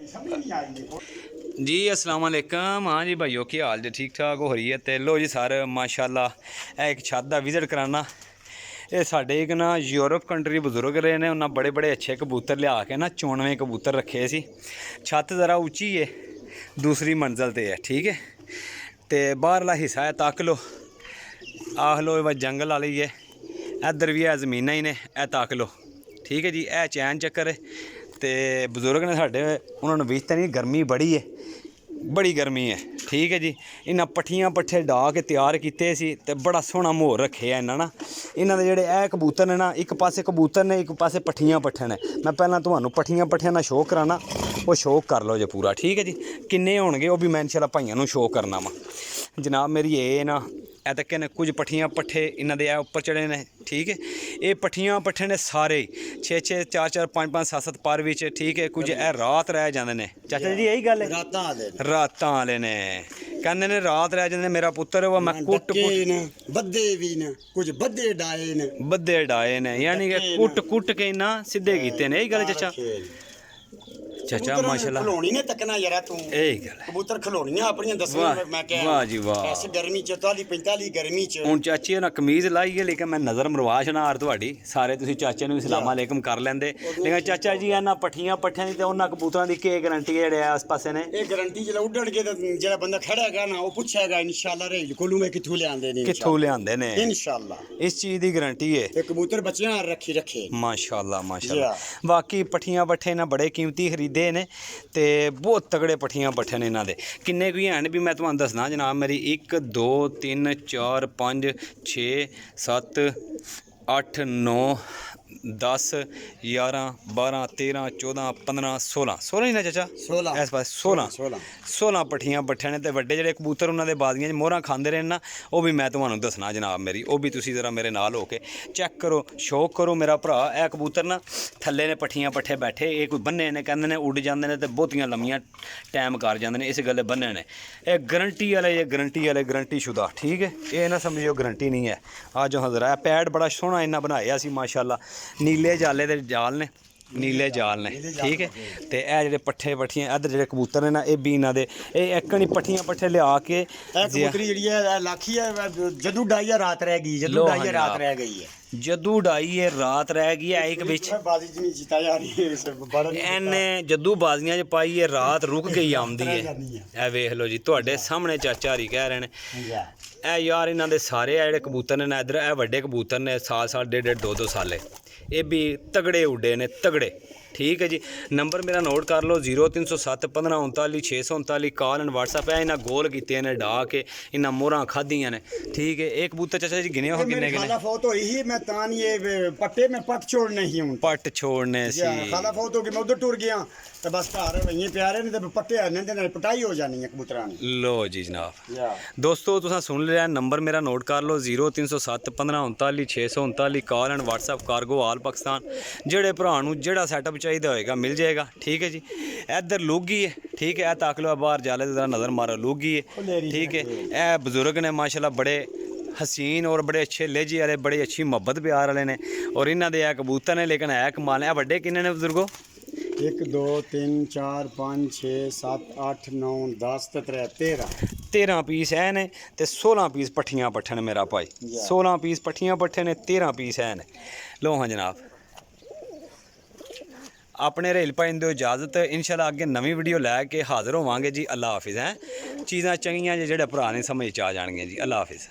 जी अस्सलाम वालेकुम। हाँ जी भाइयों, की हाल जी? ठीक ठाक हो रही है? तो लो जी सर माशाल्लाह एक छत का विजिट कराना। ये साढ़े एक ना यूरोप कंट्री बजुर्ग रहे ने, उन्हें बड़े बड़े अच्छे कबूतर लिया के ना 94 कबूतर रखे सी। छत ज़रा उच्ची है, दूसरी मंजिल ते है, ठीक है। तो बाहरला हिस्सा है तक लो, आख लो वह जंगल वाली है। इधर भी है जमीना ही ने, ए तक लो, ठीक है जी। ए चैन चक्कर है। तो बजुर्ग ने साढ़े उन्होंने विचते नहीं, गर्मी बड़ी है, बड़ी गर्मी है, ठीक है जी। इन्हें पट्ठियां पट्ठे डा के तैयार किए सी ते बड़ा सोहना मोर रखे इन्हें ना। इन्हों के जोड़े ए कबूतर ने ना, एक पासे कबूतर ने, एक पासे पट्ठियां पट्ठे ने। मैं पहला तुम्हें पट्ठियां पट्ठियां ना शो कराना, वो शो कर लो जो पूरा, ठीक है जी। किन्ने होणगे वो भी मैं इंशाल्लाह भाइयों शो करना वा जनाब मेरी। ये ना ए तक ने कुछ पट्ठियां पट्ठे इन्हों के उपर चढ़े ने, ठीक है। ये पट्ठियां पट्ठे ने सारे 6-6 4-4 5-5 7-7 पर विच, ठीक है। कुछ ए रात रह जाते हैं। चाचा जी यही गल है, रात वाले ने कहते ने रात रह जाते। मेरा पुत्र वो मैं कुट बद्दे भी ने, कुछ बद्दे डाए ने, बद्दे डाए ने, यानी कि कुट कुट के ना सीधे कीते ने। यही गल चाचा? चाचा माशाल्लाह खलोनी ने तकना यार तू, यही गल है। कबूतर खलोनियां अपनी दसवें मैं कह वाह जी वाह। ऐसे गर्मी च 44-45 गर्मी च ਹੁਣ ਚਾਚੀ ਉਹਨਾਂ ਕਮੀਜ਼ ਲਾਈ ਹੈ, ਲੇਕਿन ਮੈਂ ਨਜ਼ਰ ਮਰਵਾ ਛਣਾ ਹਰ ਤੁਹਾਡੀ ਸਾਰੇ ਤੁਸੀਂ ਚਾਚੇ ਨੂੰ ਵੀ ਸਲਾਮ ਅਲੈਕਮ ਕਰ ਲੈਂਦੇ। ਲੇਕਿਨ ਚਾਚਾ ਜੀ ਇਹਨਾਂ ਪੱਠੀਆਂ ਪੱਠਿਆਂ ਦੀ ਤੇ ਉਹਨਾਂ ਕਬੂਤਰਾਂ ਦੀ ਕੀ ਗਾਰੰਟੀ ਹੈ ਜਿਹੜੇ ਆਸ ਪਾਸੇ ਨੇ? ਇਹ ਗਾਰੰਟੀ ਜਿਹੜਾ ਉੱਡਣਗੇ ਤਾਂ ਜਿਹੜਾ ਬੰਦਾ ਖੜਾ ਹੈਗਾ ਨਾ ਉਹ ਪੁੱਛੇਗਾ ਇਨਸ਼ਾਅੱਲਾ ਰੇਲ ਕੋਲੋਂ ਮੈਂ ਕਿੱਥੋਂ ਲਿਆਂਦੇ ਨੇ, ਕਿੱਥੋਂ ਲਿਆਂਦੇ ਨੇ ਇਨਸ਼ਾਅੱਲਾ। ਇਸ ਚੀਜ਼ ਦੀ ਗਾਰੰਟੀ ਹੈ। ਤੇ ਕਬੂਤਰ ਬੱਚਿਆਂ ਰੱਖੇ ਮਾਸ਼ਾਅੱਲਾ ਮਾਸ਼ਾਅੱਲਾ। ਬਾਕੀ ਪੱਠੀਆਂ ਪੱਠੇ ਨਾ ਬੜੇ ਕੀਮਤੀ ਖਰੀਦੇ ਨੇ ਤੇ ਬਹੁਤ ਤਗੜੇ ਪੱਠੀਆਂ ਪੱਠੇ ਨੇ ਇਹਨਾਂ ਦੇ। ਕਿੰਨੇ ਕੁ ਹਨ ਵੀ ਮੈਂ ਤੁਹਾਨੂੰ ਦੱਸਣਾ ਜਨਾਬ ਮੇਰੀ। 1 2 3 4 5 6 7 8 9 10 11 12 13 14 15 16 ही ना चाचा? 16 इस पास 16 पट्ठियां पट्ठे ने। तो वड्डे जेडे कबूतर उन्होंने बादियां मोहरां खांदे रहे ना, वो भी मैं तुहानूं दसना जनाब मेरी। वो भी तुसीं जरा मेरे नाल हो के चैक करो, शौक करो मेरा भरा। ए कबूतर ना थल्ले ने पट्ठियां पट्ठे बैठे, ये कोई बन्ने ने कहंदे ने उड़ जांदे ने ते बहुतियां लम्मियां टाइम कर जांदे ने, इस गल्ले बन्ने ने। ये गारंटी वाले, ये गारंटी शुदा, ठीक है। ये ना समझो गारंटी नहीं है। आज जो हजरा पैड बड़ा सोहना इन्ना बनाया सी माशाल्लाह। नीले जाले दे जाल ने, नीले जाल ने, ठीक है। तो यह जो पट्ठे पट्ठियां इधर जो कबूतर ने ना, ये भी इन्हों के एकनी पट्ठियां पट्ठे लिया के कबूतरी जी लाखी है जदू डाई रात रह गई, जदू डाई रात रह गई है, जदू डाई है रात रह गई है। एक बिच इन्ने जदू बाजियां च पाई है, रात रुक के ही आंदी है। ए वेख लो जी तुहाडे सामने चाचा हरी कह रहे हैं। ए यार इन्हां दे सारे जेहड़े कबूतर ने इधर, ए वड्डे कबूतर ने, साल 1.5 साले, ये भी तगड़े उड्डे ने, तगड़े, ठीक है जी। नंबर मेरा नोट कर लो 0307 15 39 639। कॉल एंड व्हाट्सअप है। इन्हें गोल किए ने डा के, इन्हें मोहरां खादियां ने, ठीक है। एक कबूतर चाचा जी गिने हो किन्ने खाला फौत होई ही, मैं तान ये पट्टे में पट छोड़ने ही हूं, पट छोड़ने सी खाला फौत हो गई, मैं उधर टुर गया तो बस घर वहीं प्यारे ने, तो पट्टे आने दे पटाई हो जानी है कबूतरां दी। लो जी जनाब दोस्तों तुसां सुन लिया। नंबर मेरा नोट कर लो 0307 15 39 639। Call and WhatsApp cargo all Pakistan. जेड़े भरा नूं जेड़ा सैटअप चाहिए होएगा मिल जाएगा, ठीक है जी। इधर लूगी है, ठीक है। ताक लो बाहर जाले जरा नज़र मारो, लूगी है, ठीक है। ए बुजुर्ग ने माशाल्लाह बड़े हसीन और बड़े अच्छे लेजी वाले, बड़ी अच्छी मोहब्बत प्यार वाले ने। और इन्हों के कबूतर ने, लेकिन है कमाल है। वड्डे किन्ने ने बुजुर्गो? 1 2 3 4 5 6 7 8 9 10 13 पीस है ने, ते 16 पीस पट्ठियां पट्ठे ने मेरा भाई। 16 पीस पट्ठियां पट्ठे ने, 13 पीस है ने। लो हाँ जनाब अपने रेल भाई दो इजाजत। इंशाल्लाह अगे नवी वीडियो लैके हाजिर होवांगे जी। अल्लाह हाफिज़। हैं चीज़ां चंगियां जेह्ड़े भरा ने समझ च आ जाणगियां जी। अल्लाह हाफिज़।